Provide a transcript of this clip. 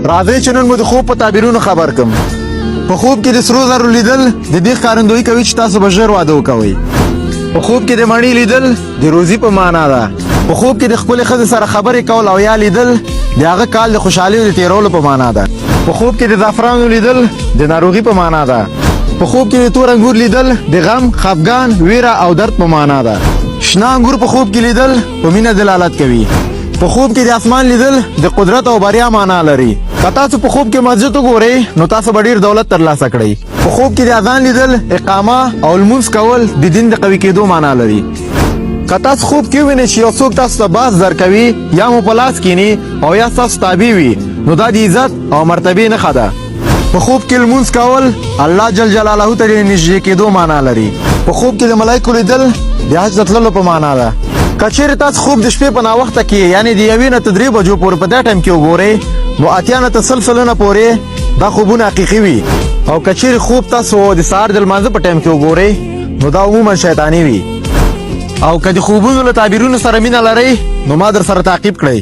راځئ چې نن مو د خوب په تعبیرونو خبر کړم. په خوب کې د سرو زرو لیدل د دې ښکارندویي کوي چې تاسو به ژر واده وکوئ. په خوب کې د مڼې لیدل د روزي په معنا ده. په خوب کې د خپلې ښځې سره خبرې کول او یا لیدل د هغه کال د خوشحالۍ د تېرولو په معنا ده. په خوب کې د زعفرانو لیدل د ناروغي په معنا ده. په خوب کې د تور انګور لیدل د غم، خفګان، ویره او درد په معنا ده. شنه انګور په خوب کې لیدل په مینه دلالت کوي. په خوب کې د اسمان لیدل د قدرت او بریا معنا لري. که تاسو په خوب کې مسجد وګورئ نو تاسو به ډېر دولت ترلاسه کړئ. په خوب کې د اذان لیدل اقامه او لمونځ کول د دین د قوي کېدو معنا لري. که تاسو خوب کې وینئ چې یو څوک تاسو ته باز درکوي یا مو په لاس کیني او یا ستاسو تابع وي نو دا د عزت او مرتبې نښه ده. په خوب کې لمونځ کول الله جل جلاله ته د نږدې کېدو معنا لري. په خوب کې د ملایکو لیدل د حج ته تللو په معنا ده. که چیرې تاسو خوب د شپې په ناوخته کې یعنې د 1 نه تر 3 بجو پورې په دې ټایم کې وګورئ نو 8 نه تر 100 سلنه پورې دا خوبونه حقیقي وي. او که چیرې خوب تاسو د سهار د لمانځه په ټایم کې وګورئ نو دا عموما شیطاني وي. او که د خوبونو له تعبیرونو سره مینه لرئ نو ما در سره تعقیب کړئ.